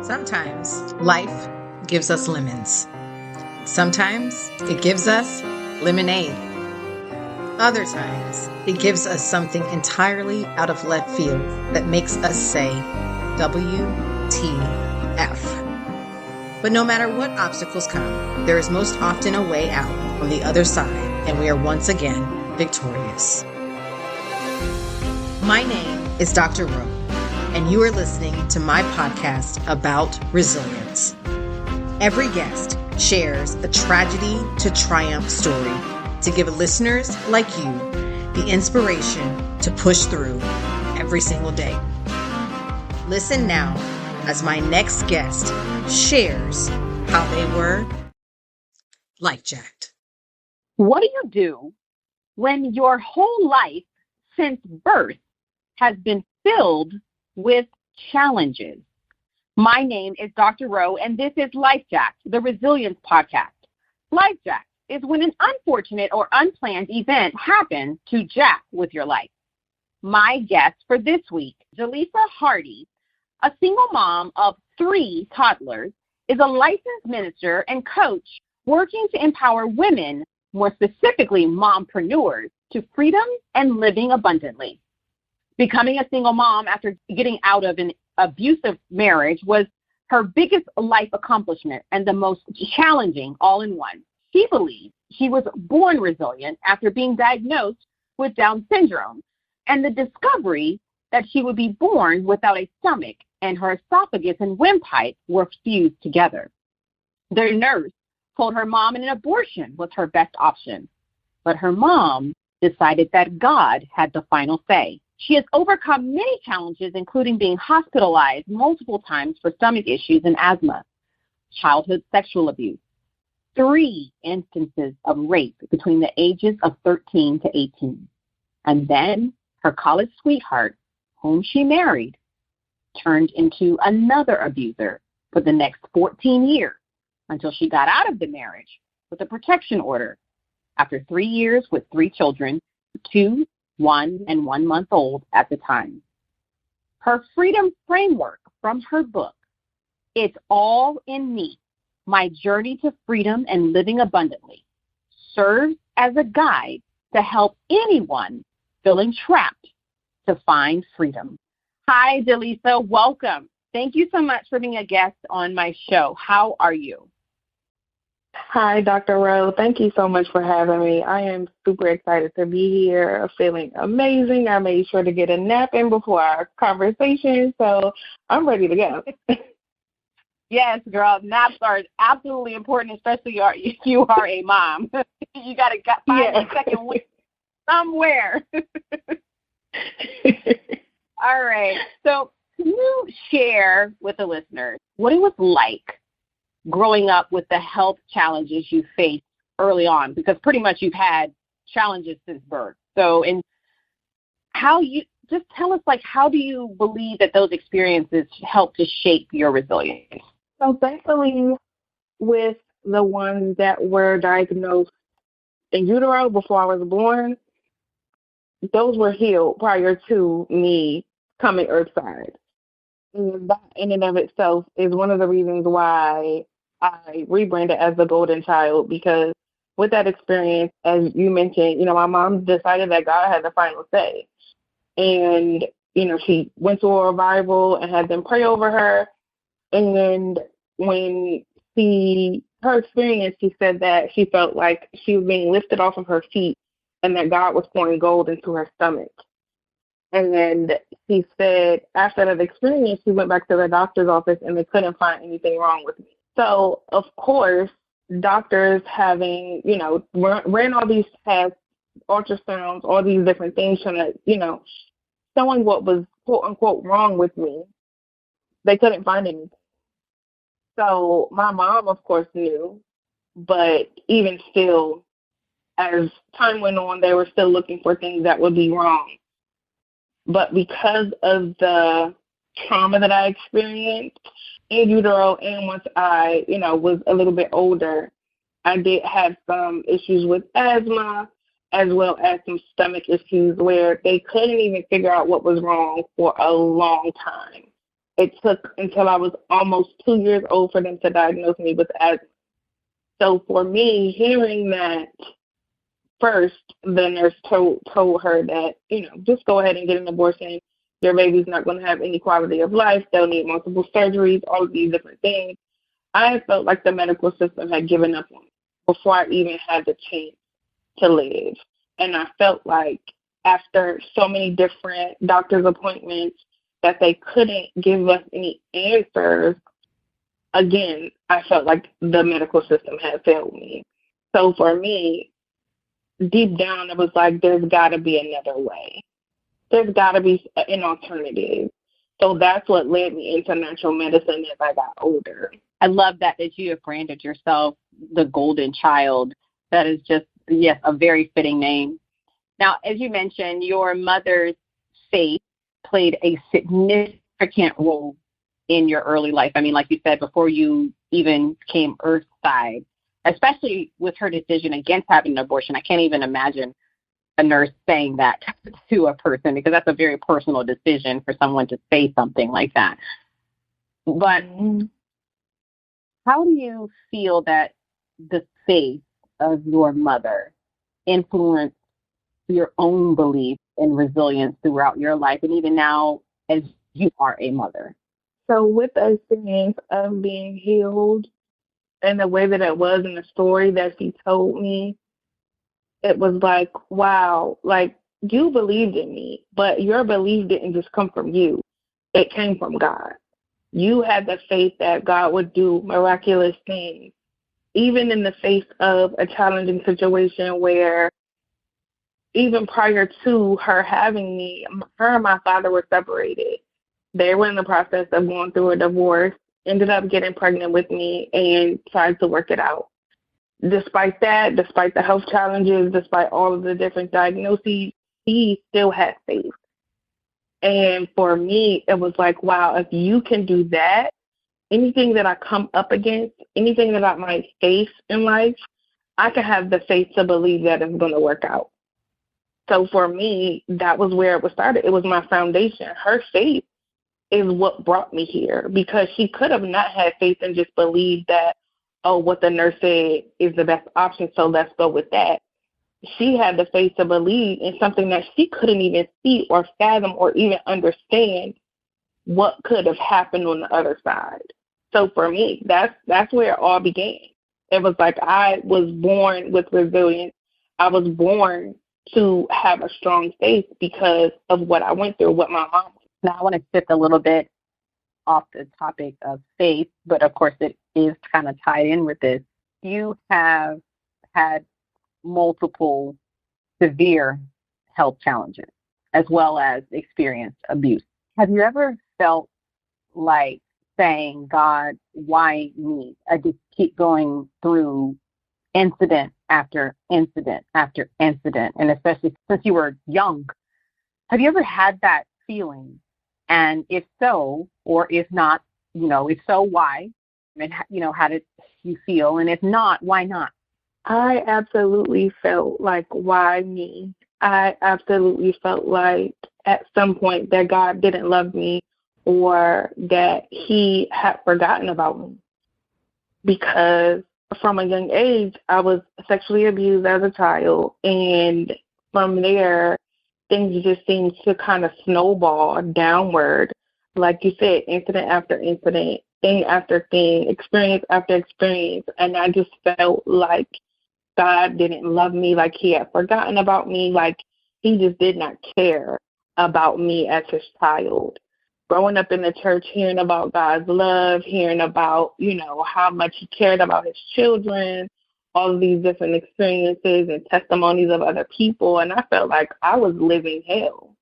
Sometimes life gives us lemons. Sometimes it gives us lemonade. Other times it gives us something entirely out of left field that makes us say, WTF. But no matter what obstacles come, there is most often a way out on the other side, and we are once again victorious. My name is Dr. Rowe, and you are listening to my podcast about resilience. Every guest shares a tragedy to triumph story to give listeners like you the inspiration to push through every single day. Listen now as my next guest shares how they were lifejacked. What do you do when your whole life since birth has been filled with challenges? My name is Dr. Rowe, and this is Lifejacked, the Resilience Podcast. Lifejacked is when an unfortunate or unplanned event happens to jack with your life. My guest for this week, Jalisa Hardy, a single mom of 3 toddlers, is a licensed minister and coach working to empower women, more specifically mompreneurs, to freedom and living abundantly. Becoming a single mom after getting out of an abusive marriage was her biggest life accomplishment and the most challenging all in one. She believes she was born resilient after being diagnosed with Down syndrome and the discovery that she would be born without a stomach and her esophagus and windpipe were fused together. The nurse told her mom an abortion was her best option, but her mom decided that God had the final say. She has overcome many challenges, including being hospitalized multiple times for stomach issues and asthma, childhood sexual abuse, 3 instances of rape between the ages of 13 to 18, and then her college sweetheart, whom she married, turned into another abuser for the next 14 years until she got out of the marriage with a protection order after 3 years with 3 children, 2, 1, and 1 month old at the time. Her freedom framework from her book, It's All in Me, My Journey to Freedom and Living Abundantly, serves as a guide to help anyone feeling trapped to find freedom. Hi, Jalisa. Welcome. Thank you so much for being a guest on my show. How are you? Hi, Dr. Rowe. Thank you so much for having me. I am super excited to be here, feeling amazing. I made sure to get a nap in before our conversation, so I'm ready to go. Yes, girl. Naps are absolutely important, especially if you are a mom. You got to find a second win somewhere. All right. So can you share with the listeners what it was like growing up with the health challenges you faced early on? Because pretty much you've had challenges since birth. So, and how you just tell us, like, how do you believe that those experiences help to shape your resilience? So thankfully, with the ones that were diagnosed in utero before I was born, those were healed prior to me coming earthside. And that in and of itself is one of the reasons why I rebranded as the Golden Child, because with that experience, as you mentioned, my mom decided that God had the final say. And, she went to a revival and had them pray over her. And when her experience, she said that she felt like she was being lifted off of her feet and that God was pouring gold into her stomach. And then she said after that experience, she went back to the doctor's office and they couldn't find anything wrong with me. So, of course, doctors having, ran all these tests, ultrasounds, all these different things, trying to, showing what was, quote unquote, wrong with me, they couldn't find anything. So my mom, of course, knew, but even still, as time went on, they were still looking for things that would be wrong. But because of the trauma that I experienced in utero and once I, was a little bit older, I did have some issues with asthma as well as some stomach issues where they couldn't even figure out what was wrong for a long time. It took until I was almost 2 years old for them to diagnose me with asthma. So for me, hearing that first, the nurse told her that, just go ahead and get an abortion. Your baby's not going to have any quality of life. They'll need multiple surgeries, all of these different things. I felt like the medical system had given up on me before I even had the chance to live. And I felt like after so many different doctor's appointments that they couldn't give us any answers, again, I felt like the medical system had failed me. So for me, deep down, it was like, there's got to be another way. There's got to be an alternative. So that's what led me into natural medicine as I got older. I love that you have branded yourself the golden child. That is just, yes, a very fitting name. Now, as you mentioned, your mother's faith played a significant role in your early life. I mean, like you said, before you even came earthside, especially with her decision against having an abortion. I can't even imagine a nurse saying that to a person, because that's a very personal decision for someone to say something like that. But how do you feel that the faith of your mother influenced your own belief in resilience throughout your life, and even now as you are a mother? So with the experience of being healed and the way that it was in the story that she told me, it was like, wow, like, you believed in me, but your belief didn't just come from you. It came from God. You had the faith that God would do miraculous things, even in the face of a challenging situation where even prior to her having me, her and my father were separated. They were in the process of going through a divorce, ended up getting pregnant with me, and tried to work it out. Despite that, despite the health challenges, despite all of the different diagnoses, he still had faith. And for me, it was like, wow, if you can do that, anything that I come up against, anything that I might face in life, I can have the faith to believe that it's going to work out. So for me, that was where it was started. It was my foundation. Her faith is what brought me here, because she could have not had faith and just believed that, oh, what the nurse said is the best option, so let's go with that. She had the faith to believe in something that she couldn't even see or fathom or even understand what could have happened on the other side. So for me, that's where it all began. It was like I was born with resilience. I was born to have a strong faith because of what I went through, what my mom went through. Now, I want to shift a little bit off the topic of faith, but of course it is kind of tied in with this. You have had multiple severe health challenges as well as experienced abuse. Have you ever felt like saying, God, why me? I just keep going through incident after incident after incident, and especially since you were young. Have you ever had that feeling? And if so, or if not, if so, why? And, how did you feel? And if not, why not? I absolutely felt like, why me? I absolutely felt like at some point that God didn't love me or that he had forgotten about me. Because from a young age, I was sexually abused as a child. And from there, things just seemed to kind of snowball downward. Like you said, incident after incident, thing after thing, experience after experience. And I just felt like God didn't love me, like he had forgotten about me, like he just did not care about me as his child. Growing up in the church, hearing about God's love, hearing about, how much he cared about his children, all of these different experiences and testimonies of other people, and I felt like I was living hell.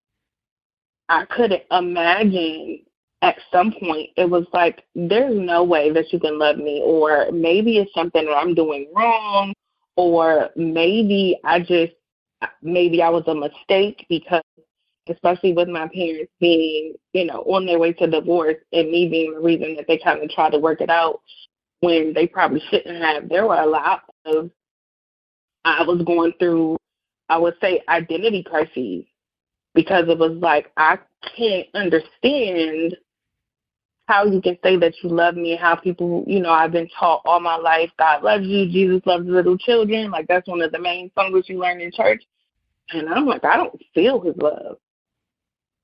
I couldn't imagine at some point, it was like, there's no way that you can love me, or maybe it's something that I'm doing wrong, or maybe I was a mistake, because especially with my parents being, on their way to divorce and me being the reason that they kind of tried to work it out when they probably shouldn't have. There were a lot of, I was going through, I would say, identity crises, because it was like, I can't understand how you can say that you love me, how people, I've been taught all my life, God loves you, Jesus loves little children. Like, that's one of the main songs you learn in church. And I'm like, I don't feel his love.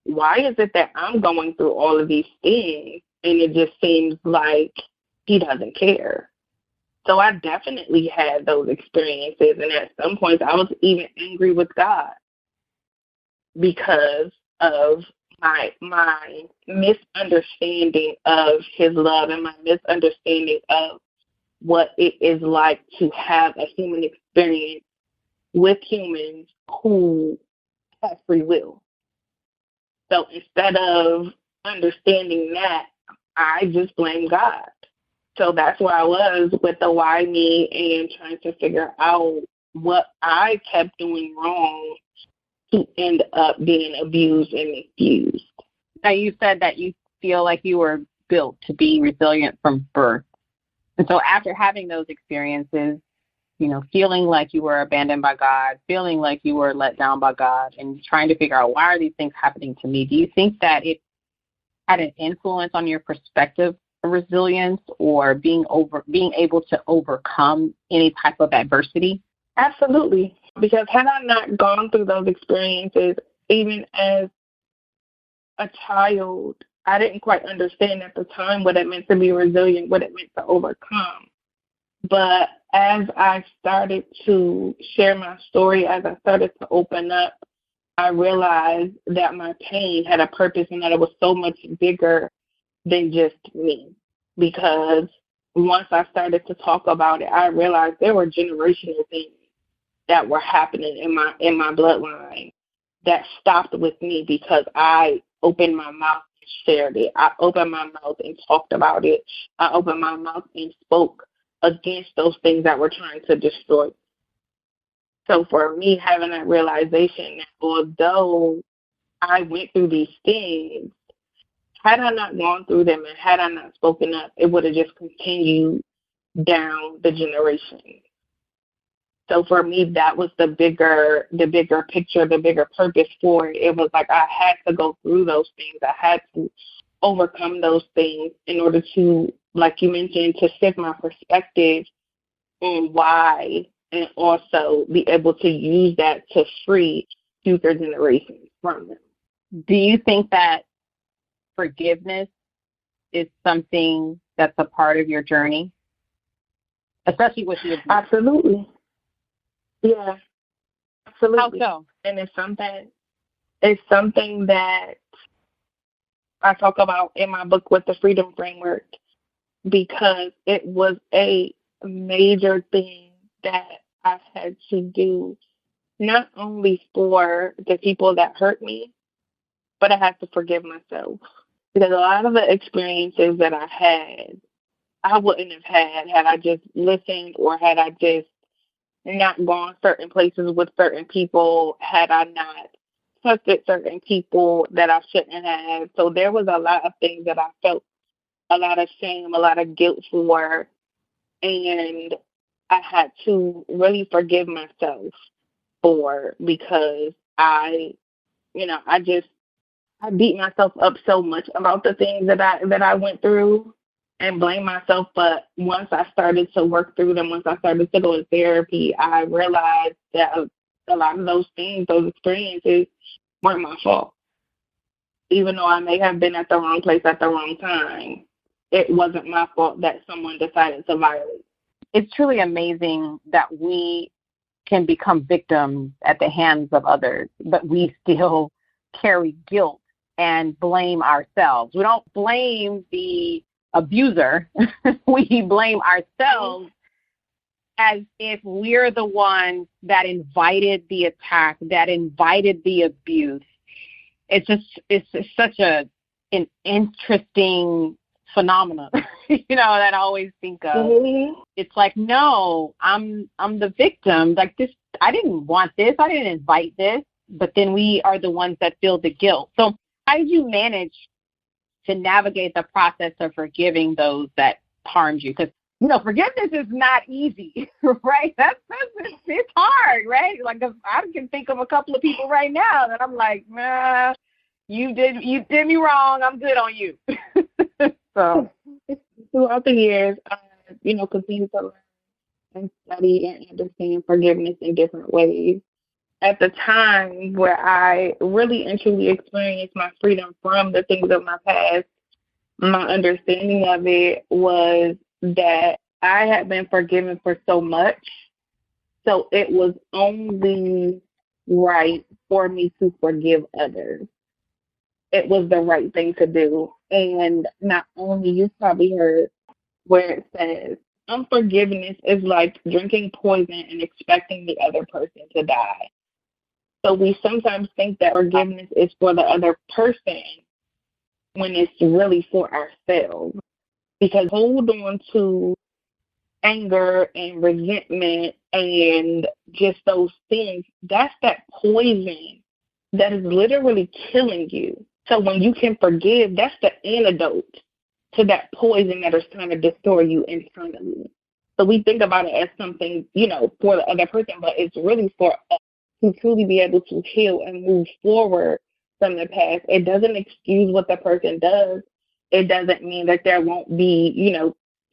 Why is it that I'm going through all of these things and it just seems like he doesn't care? So I definitely had those experiences. And at some points, I was even angry with God because of my misunderstanding of his love and my misunderstanding of what it is like to have a human experience with humans who have free will. So instead of understanding that, I just blame God. So that's where I was with the why me and trying to figure out what I kept doing wrong to end up being abused and misused. Now, you said that you feel like you were built to be resilient from birth. And so after having those experiences, feeling like you were abandoned by God, feeling like you were let down by God, and trying to figure out why are these things happening to me, do you think that it had an influence on your perspective of resilience or being able to overcome any type of adversity? Absolutely. Because had I not gone through those experiences, even as a child, I didn't quite understand at the time what it meant to be resilient, what it meant to overcome. But as I started to share my story, as I started to open up, I realized that my pain had a purpose and that it was so much bigger than just me. Because once I started to talk about it, I realized there were generational things that were happening in my bloodline that stopped with me because I opened my mouth and shared it. I opened my mouth and talked about it. I opened my mouth and spoke against those things that were trying to destroy. So for me, having that realization that although I went through these things, had I not gone through them and had I not spoken up, it would have just continued down the generation. So for me, that was the bigger picture, the bigger purpose for it. It was like I had to go through those things. I had to overcome those things in order to, like you mentioned, to shift my perspective on why, and also be able to use that to free future generations from them. Do you think that forgiveness is something that's a part of your journey, especially with the abuse? Absolutely. Yeah, absolutely. How so? And it's something that I talk about in my book with the Freedom Framework, because it was a major thing that I had to do, not only for the people that hurt me, but I had to forgive myself. Because a lot of the experiences that I had, I wouldn't have had I just listened or had I just not gone certain places with certain people, had I not trusted certain people that I shouldn't have. So there was a lot of things that I felt a lot of shame, a lot of guilt for, and I had to really forgive myself for, because I beat myself up so much about the things that I went through and blame myself. But once I started to work through them, once I started to go to therapy, I realized that a lot of those things, those experiences, weren't my fault. Even though I may have been at the wrong place at the wrong time, it wasn't my fault that someone decided to violate. It's truly amazing that we can become victims at the hands of others, but we still carry guilt and blame ourselves. We don't blame the abuser. We blame ourselves as if we're the ones that invited the attack, that invited the abuse. It's just such an interesting phenomenon, that I always think of. Mm-hmm. It's like, no, I'm the victim. Like, this, I didn't want this. I didn't invite this. But then we are the ones that feel the guilt. So how did you manage to navigate the process of forgiving those that harmed you? Because, forgiveness is not easy, right? It's hard, right? Like, I can think of a couple of people right now that I'm like, nah, you did me wrong. I'm good on you. So throughout the years, I, continue to learn and study and understand forgiveness in different ways. At the time where I really and truly experienced my freedom from the things of my past, my understanding of it was that I had been forgiven for so much, so it was only right for me to forgive others. It was the right thing to do. And not only, you probably heard where it says, unforgiveness is like drinking poison and expecting the other person to die. So we sometimes think that forgiveness is for the other person when it's really for ourselves. Because hold on to anger and resentment and just those things, that's that poison that is literally killing you. So when you can forgive, that's the antidote to that poison that is trying to destroy you internally. So we think about it as something, for the other person, but it's really for us to truly be able to heal and move forward from the past. It doesn't excuse what the person does. It doesn't mean that there won't be,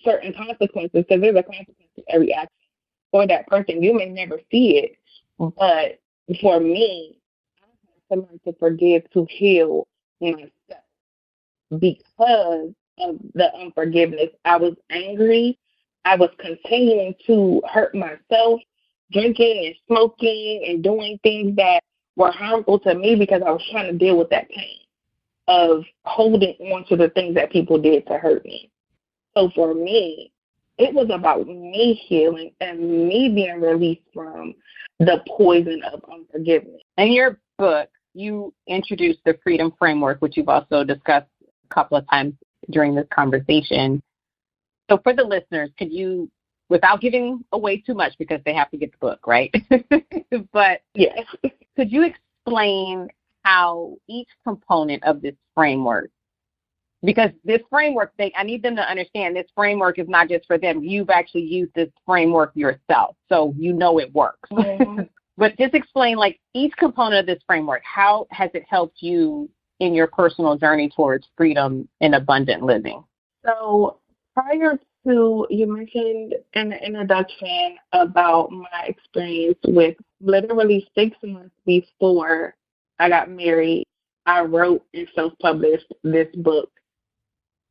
certain consequences, because there's a consequence to every action for that person. You may never see it, but for me, I have to learn to forgive, to heal myself because of the unforgiveness. I was angry. I was continuing to hurt myself, drinking and smoking and doing things that were harmful to me because I was trying to deal with that pain of holding on to the things that people did to hurt me. So for me, it was about me healing and me being released from the poison of unforgiveness. In your book, you introduced the Freedom Framework, which you've also discussed a couple of times during this conversation. So for the listeners, could you, without giving away too much because they have to get the book, right? But yes, could you explain how each component of this framework, because this framework, I need them to understand this framework is not just for them. You've actually used this framework yourself, so you know it works. Mm-hmm. But just explain, each component of this framework, how has it helped you in your personal journey towards freedom and abundant living? So prior to, you mentioned in the introduction about my experience with literally 6 months before I got married, I wrote and self-published this book.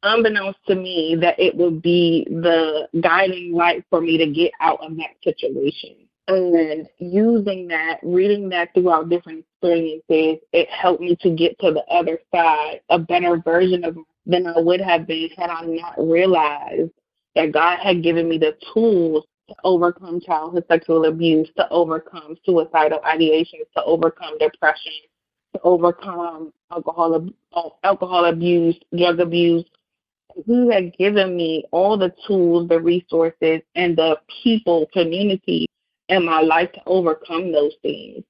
Unbeknownst to me that it would be the guiding light for me to get out of that situation. And using that, reading that throughout different experiences, it helped me to get to the other side, a better version of than I would have been had I not realized that God had given me the tools to overcome childhood sexual abuse, to overcome suicidal ideations, to overcome depression, to overcome alcohol abuse, drug abuse. He had given me all the tools, the resources, and the people, community in my life to overcome those things.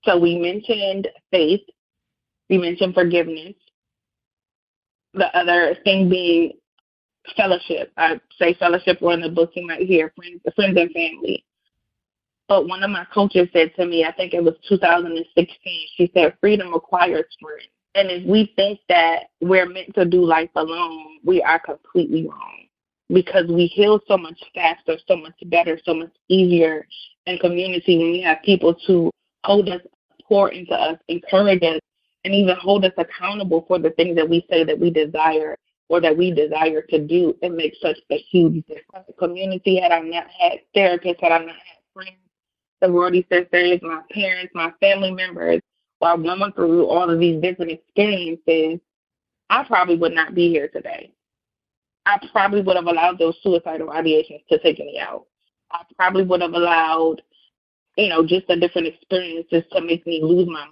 So we mentioned faith. We mentioned forgiveness. The other thing being fellowship. I say fellowship, or in the book you might hear friends and family. But one of my coaches said to me, I think it was 2016, she said, freedom requires friends. And if we think that we're meant to do life alone, we are completely wrong, because we heal so much faster, so much better, so much easier in community when we have people to hold us, pour into us, encourage us, and even hold us accountable for the things that we say that we desire or that we desire to do. It makes such a huge difference. The community, had I not had therapists, had I not had friends, sorority sisters, my parents, my family members, while going through all of these different experiences, I probably would not be here today. I probably would have allowed those suicidal ideations to take me out. I probably would have allowed, just the different experiences to make me lose my mind.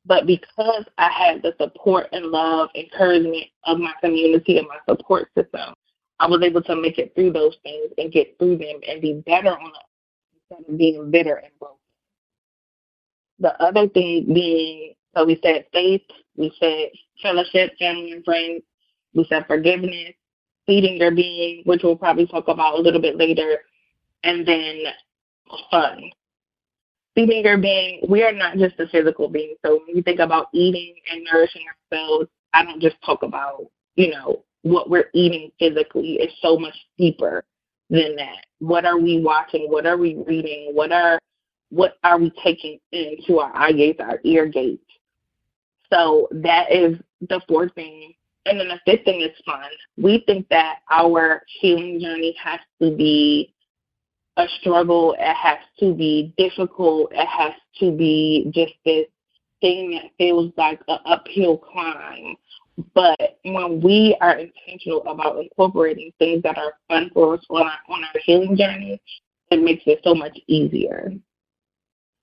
But because I had the support and love, encouragement of my community and my support system, I was able to make it through those things and get through them and be better on it instead of being bitter and broken. The other thing being, so we said faith, we said fellowship, family and friends, we said forgiveness, feeding your being, which we'll probably talk about a little bit later, and then fun. Feeding your being, we are not just a physical being. So when we think about eating and nourishing ourselves, I don't just talk about, what we're eating physically is so much deeper than that. What are we watching? What are we reading? What are we taking into our eye gates, our ear gates? So that is the fourth thing. And then the fifth thing is fun. We think that our healing journey has to be a struggle. It has to be difficult. It has to be just this thing that feels like an uphill climb. But when we are intentional about incorporating things that are fun for us on our healing journey, it makes it so much easier.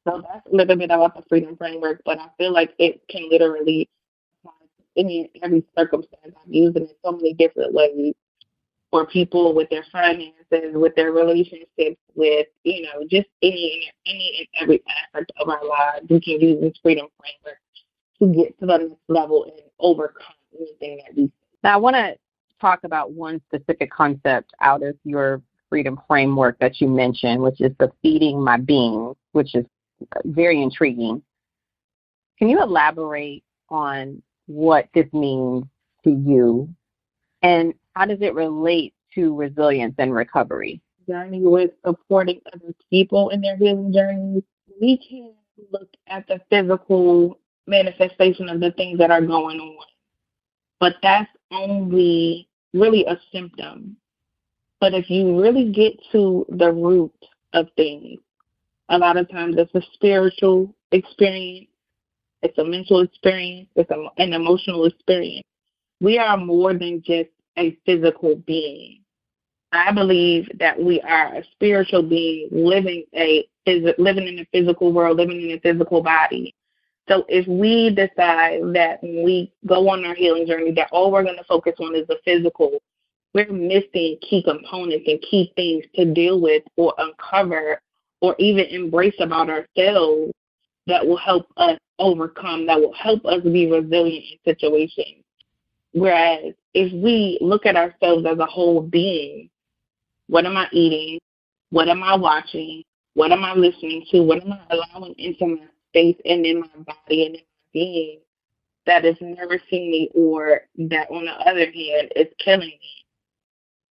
So that's a little bit about the freedom framework, but I feel like it can literally apply to any and every circumstance. I've used it in so many different ways for people with their finances, with their relationships, with, just any and every aspect of our lives. We can use this freedom framework to get to the next level and overcome anything that we see. Now, I want to talk about one specific concept out of your freedom framework that you mentioned, which is the feeding my being, which is very intriguing. Can you elaborate on what this means to you, and how does it relate to resilience and recovery? Journey with supporting other people in their healing journeys. We can look at the physical manifestation of the things that are going on, but that's only really a symptom. But if you really get to the root of things, a lot of times it's a spiritual experience, it's a mental experience, it's an emotional experience. We are more than just a physical being. I believe that we are a spiritual being living in the physical world, living in a physical body. So if we decide that when we go on our healing journey that all we're going to focus on is the physical, we're missing key components and key things to deal with or uncover or even embrace about ourselves that will help us overcome, that will help us be resilient in situations. Whereas if we look at ourselves as a whole being, what am I eating? What am I watching? What am I listening to? What am I allowing into my space and in my body and in my being that is nourishing me or that on the other hand is killing me?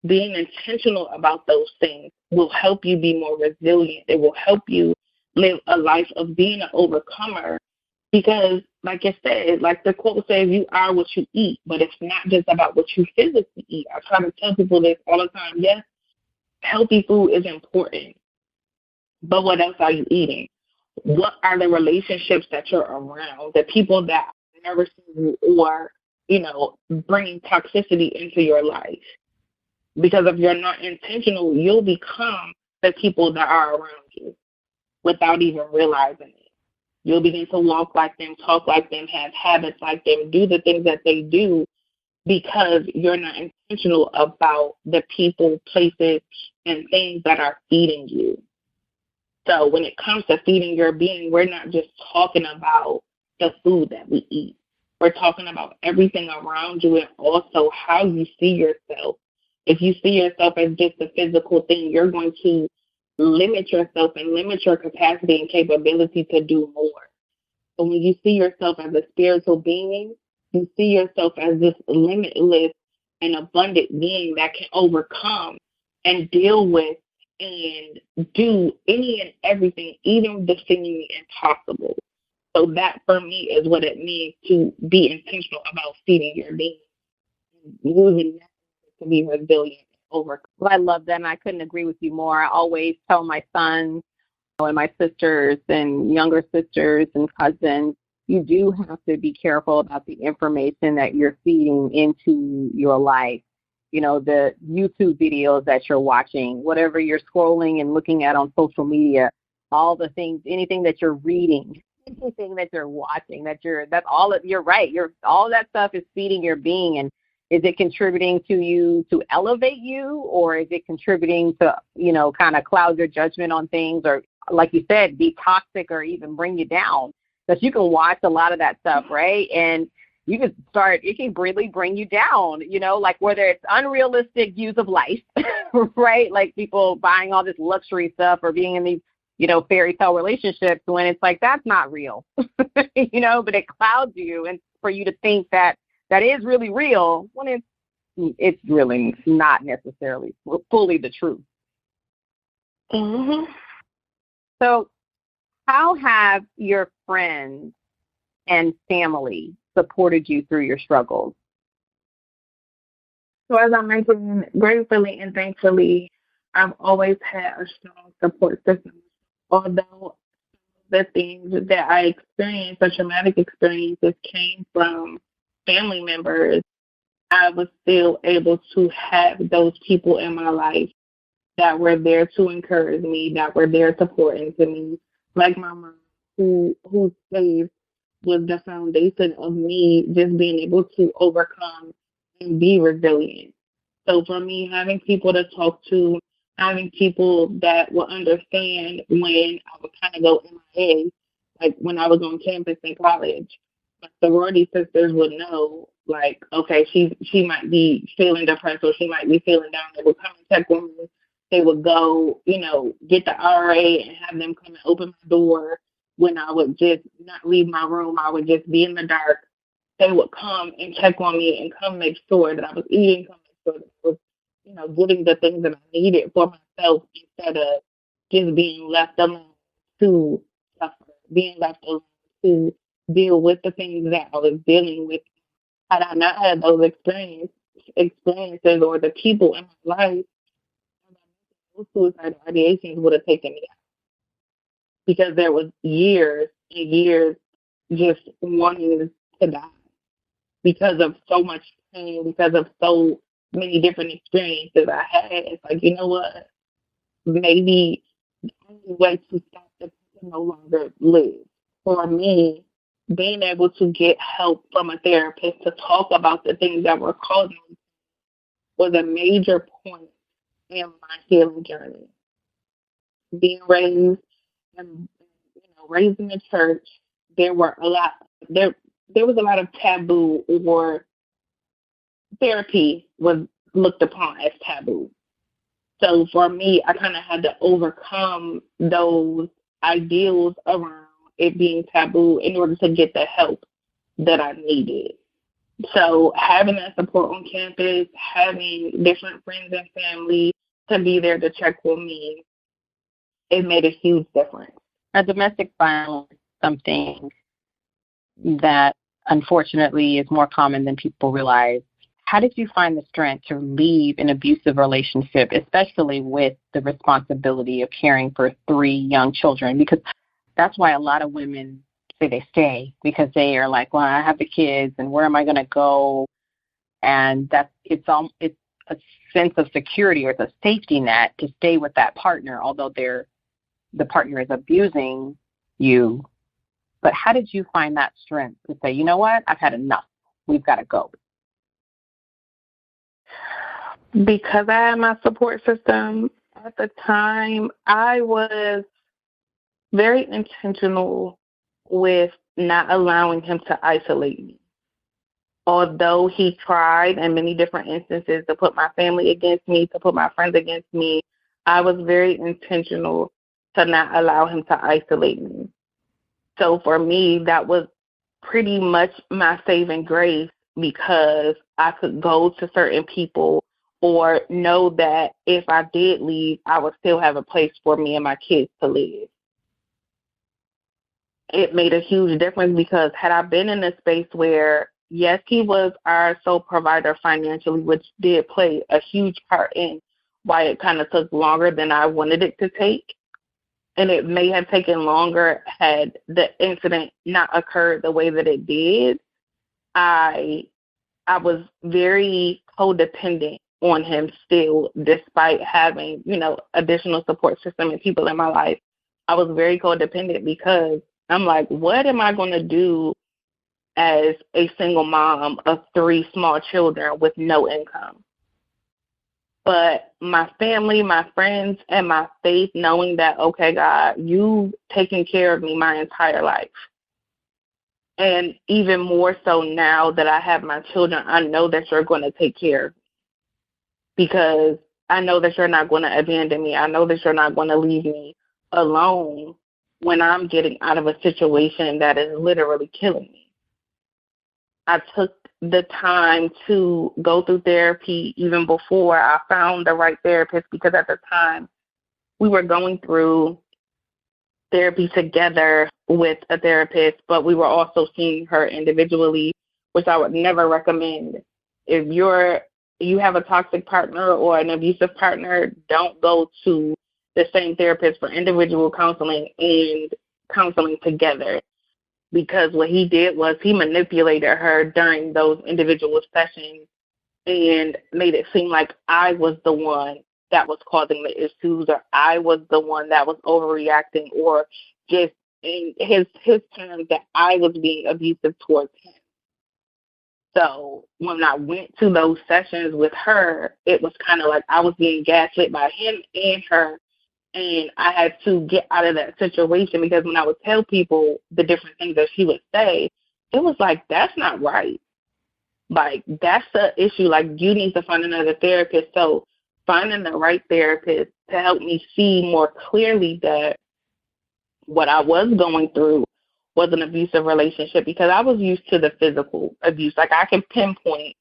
Being intentional about those things will help you be more resilient. It will help you live a life of being an overcomer because, like I said, like the quote says, you are what you eat, but it's not just about what you physically eat. I try to tell people this all the time. Yes, healthy food is important, but what else are you eating? What are the relationships that you're around, the people that are nourishing you or, bringing toxicity into your life? Because if you're not intentional, you'll become the people that are around you without even realizing it. You'll begin to walk like them, talk like them, have habits like them, do the things that they do because you're not intentional about the people, places, and things that are feeding you. So when it comes to feeding your being, we're not just talking about the food that we eat. We're talking about everything around you and also how you see yourself. If you see yourself as just a physical thing, you're going to limit yourself and limit your capacity and capability to do more. So when you see yourself as a spiritual being, you see yourself as this limitless and abundant being that can overcome and deal with and do any and everything, even the seemingly impossible. So that for me is what it means to be intentional about feeding your being, using that to be resilient over. Well, I love that, and I couldn't agree with you more. I always tell my sons and my sisters and younger sisters and cousins, you do have to be careful about the information that you're feeding into your life. The YouTube videos that you're watching, whatever you're scrolling and looking at on social media, all the things, anything that you're reading, anything that you're watching, you're right. All that stuff is feeding your being. And is it contributing to you to elevate you, or is it contributing to, kind of cloud your judgment on things, or like you said, be toxic or even bring you down? Because you can watch a lot of that stuff, right? And it can really bring you down, like whether it's unrealistic views of life, right? Like people buying all this luxury stuff or being in these, fairy tale relationships when it's like, that's not real, but it clouds you and for you to think that is really real when it's it's really not necessarily fully the truth. Mm-hmm. So how have your friends and family supported you through your struggles? So as I mentioned, gratefully and thankfully, I've always had a strong support system. Although the things that I experienced, the traumatic experiences, came from family members, I was still able to have those people in my life that were there to encourage me, that were there supporting to me, like my mom, whose faith was the foundation of me just being able to overcome and be resilient. So for me, having people to talk to, having people that will understand when I would kind of go MIA, like when I was on campus in college, my sorority sisters would know, like, okay, she might be feeling depressed or she might be feeling down. They would come and check on me. They would go, get the RA and have them come and open my door when I would just not leave my room. I would just be in the dark. They would come and check on me and come make sure that I was eating, come make sure that I was, getting the things that I needed for myself instead of just being left alone to suffer, being left alone to deal with the things that I was dealing with. Had I not had those experiences or the people in my life, those suicidal ideations would have taken me out because there was years and years just wanting to die because of so much pain, because of so many different experiences I had. It's like, you know what? Maybe the only way to stop the person no longer live. For me, being able to get help from a therapist to talk about the things that were causing me was a major point in my healing journey. Being raised and raised in the church, there were a lot there was a lot of taboo, or therapy was looked upon as taboo. So for me, I kind of had to overcome those ideals around it being taboo in order to get the help that I needed. So having that support on campus, having different friends and family to be there to check on me, it made a huge difference. Domestic violence is something that unfortunately is more common than people realize. How did you find the strength to leave an abusive relationship, especially with the responsibility of caring for 3 young children? Because that's why a lot of women say they stay, because they are like, well, I have the kids and where am I going to go? And it's a sense of security, or it's a safety net to stay with that partner, although the partner is abusing you. But how did you find that strength to say, you know what, I've had enough. We've got to go? Because I had my support system at the time, I was very intentional with not allowing him to isolate me. Although he tried in many different instances to put my family against me, to put my friends against me, I was very intentional to not allow him to isolate me. So for me, that was pretty much my saving grace, because I could go to certain people or know that if I did leave, I would still have a place for me and my kids to live. It made a huge difference, because had I been in a space where, yes, he was our sole provider financially, which did play a huge part in why it kind of took longer than I wanted it to take. And it may have taken longer had the incident not occurred the way that it did. I was very codependent on him still, despite having, additional support system and people in my life. I was very codependent because I'm like, what am I going to do as a single mom of 3 small children with no income? But my family, my friends, and my faith, knowing that, okay, God, you've taken care of me my entire life. And even more so now that I have my children, I know that you're going to take care of me, because I know that you're not going to abandon me. I know that you're not going to leave me alone when I'm getting out of a situation that is literally killing me. I took the time to go through therapy even before I found the right therapist, because at the time we were going through therapy together with a therapist, but we were also seeing her individually, which I would never recommend. If you have a toxic partner or an abusive partner, don't go to the same therapist for individual counseling and counseling together. Because what he did was he manipulated her during those individual sessions and made it seem like I was the one that was causing the issues, or I was the one that was overreacting, or just in his terms that I was being abusive towards him. So when I went to those sessions with her, it was kind of like I was being gaslit by him and her. And I had to get out of that situation, because when I would tell people the different things that she would say, it was like, that's not right. Like, that's the issue. Like, you need to find another therapist. So finding the right therapist to help me see more clearly that what I was going through was an abusive relationship, because I was used to the physical abuse. Like, I can pinpoint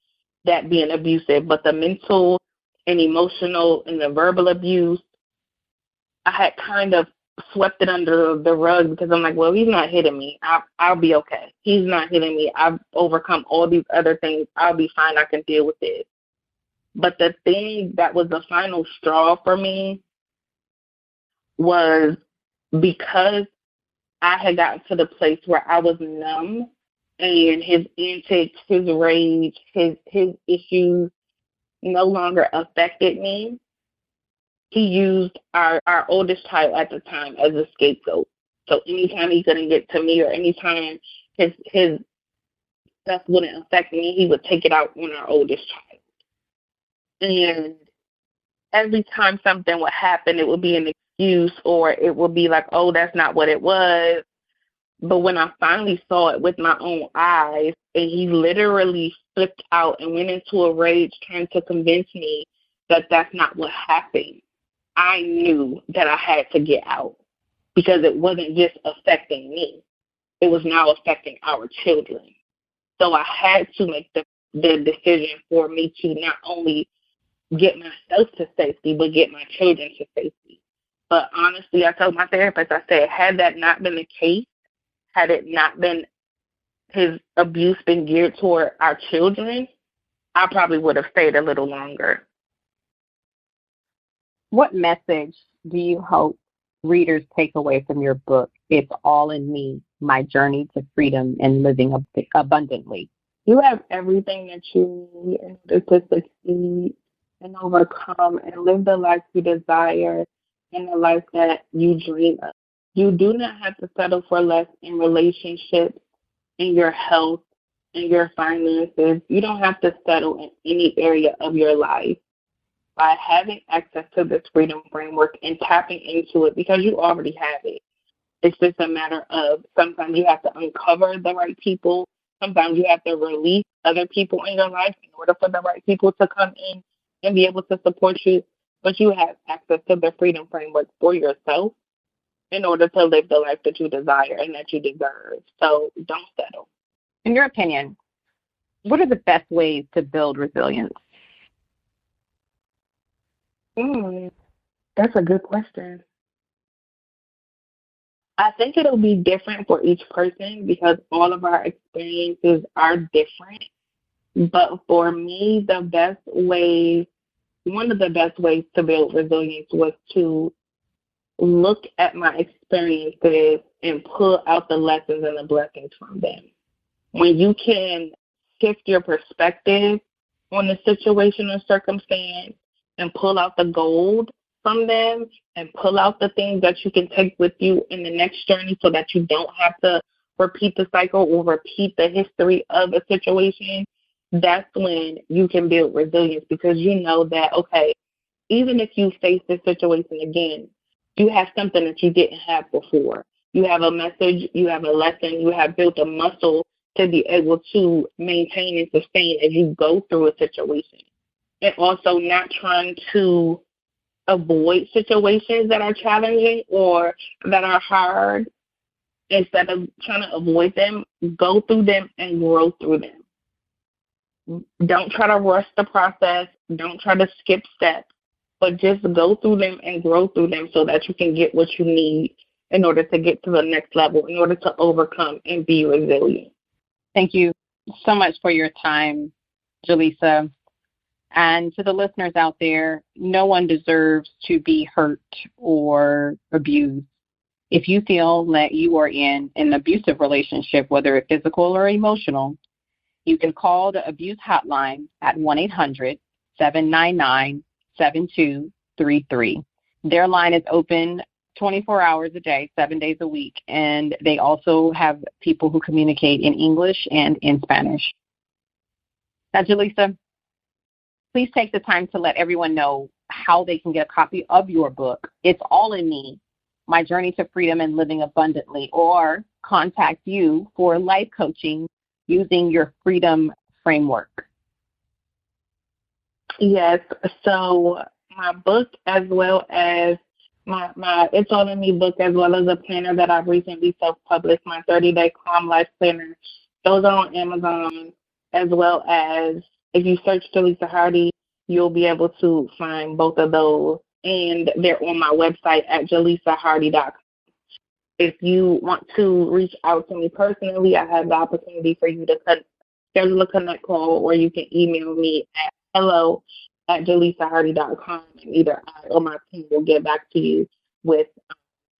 that being abusive, but the mental and emotional and the verbal abuse, I had kind of swept it under the rug, because I'm like, well, he's not hitting me. I'll be okay. He's not hitting me. I've overcome all these other things. I'll be fine. I can deal with it. But the thing that was the final straw for me was, because I had gotten to the place where I was numb, and his antics, his rage, his issues no longer affected me. He used our oldest child at the time as a scapegoat. So anytime he couldn't get to me, or anytime his stuff wouldn't affect me, he would take it out on our oldest child. And every time something would happen, it would be an excuse, or it would be like, oh, that's not what it was. But when I finally saw it with my own eyes, and he literally flipped out and went into a rage trying to convince me that that's not what happened, I knew that I had to get out, because it wasn't just affecting me. It was now affecting our children. So I had to make the decision for me to not only get myself to safety, but get my children to safety. But honestly, I told my therapist, I said, had that not been the case, had it not been his abuse been geared toward our children, I probably would have stayed a little longer. What message do you hope readers take away from your book, It's All in Me, My Journey to Freedom and Living Abundantly? You have everything that you need in order to succeed and overcome and live the life you desire and the life that you dream of. You do not have to settle for less in relationships, in your health, in your finances. You don't have to settle in any area of your life. By having access to this freedom framework and tapping into it, because you already have it. It's just a matter of, sometimes you have to uncover the right people. Sometimes you have to release other people in your life in order for the right people to come in and be able to support you. But you have access to the freedom framework for yourself in order to live the life that you desire and that you deserve. So don't settle. In your opinion, what are the best ways to build resilience? That's a good question. I think it'll be different for each person, because all of our experiences are different. But for me, one of the best ways to build resilience was to look at my experiences and pull out the lessons and the blessings from them. When you can shift your perspective on the situation or circumstance and pull out the gold from them and pull out the things that you can take with you in the next journey, so that you don't have to repeat the cycle or repeat the history of a situation, that's when you can build resilience, because you know that, okay, even if you face this situation again, you have something that you didn't have before. You have a message, you have a lesson, you have built a muscle to be able to maintain and sustain as you go through a situation. And also not trying to avoid situations that are challenging or that are hard. Instead of trying to avoid them, go through them and grow through them. Don't try to rush the process. Don't try to skip steps, but just go through them and grow through them so that you can get what you need in order to get to the next level, in order to overcome and be resilient. Thank you so much for your time, Jalisa. And to the listeners out there, no one deserves to be hurt or abused. If you feel that you are in an abusive relationship, whether it's physical or emotional, you can call the abuse hotline at 1-800-799-7233. Their line is open 24 hours a day, 7 days a week, and they also have people who communicate in English and in Spanish. Now, Jalisa, please take the time to let everyone know how they can get a copy of your book, It's All in Me, My Journey to Freedom and Living Abundantly, or contact you for life coaching using your freedom framework. Yes, so my book, as well as my It's All in Me book, as well as a planner that I've recently self-published, my 30-day Calm Life Planner, those are on Amazon, as well as if you search Jalisa Hardy, you'll be able to find both of those, and they're on my website at jalisahardy.com. If you want to reach out to me personally, I have the opportunity for you to schedule a connect call, or you can email me at hello@jalisahardy.com, and either I or my team will get back to you with,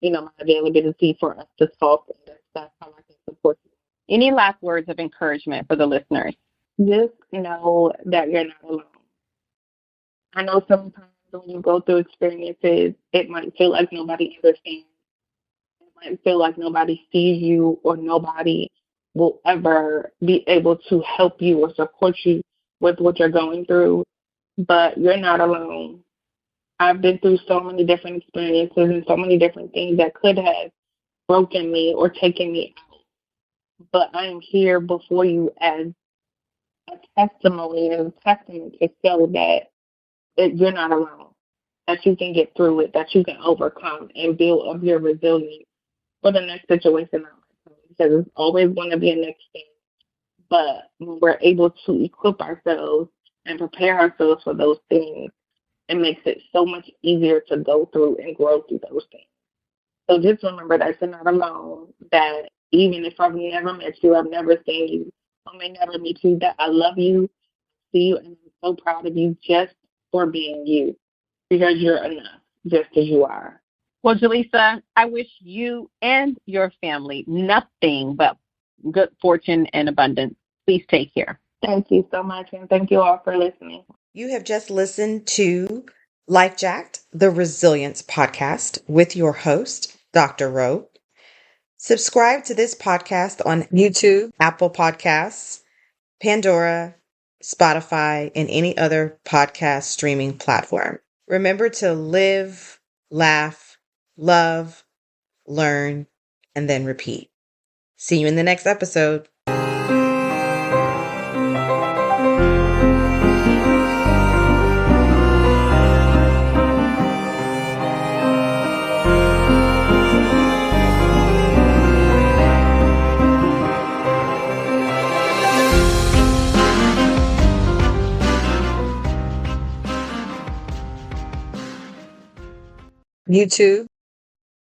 my availability for us to talk, and that's how I can support you. Any last words of encouragement for the listeners? Just know that you're not alone. I know sometimes when you go through experiences, it might feel like nobody understands. It might feel like nobody sees you, or nobody will ever be able to help you or support you with what you're going through. But you're not alone. I've been through so many different experiences and so many different things that could have broken me or taken me out. But I am here before you as a testimony and a testament to show that you're not alone, that you can get through it, that you can overcome and build up your resilience for the next situation. Because it's always going to be a next thing. But when we're able to equip ourselves and prepare ourselves for those things, it makes it so much easier to go through and grow through those things. So just remember that you're not alone, that even if I've never met you, I've never seen you, I may never meet you, that I love you, see you, and I'm so proud of you just for being you, because you're enough just as you are. Well, Jalisa, I wish you and your family nothing but good fortune and abundance. Please take care. Thank you so much, and thank you all for listening. You have just listened to Lifejacked, the Resilience Podcast with your host, Dr. Rowe. Subscribe to this podcast on YouTube, Apple Podcasts, Pandora, Spotify, and any other podcast streaming platform. Remember to live, laugh, love, learn, and then repeat. See you in the next episode. YouTube,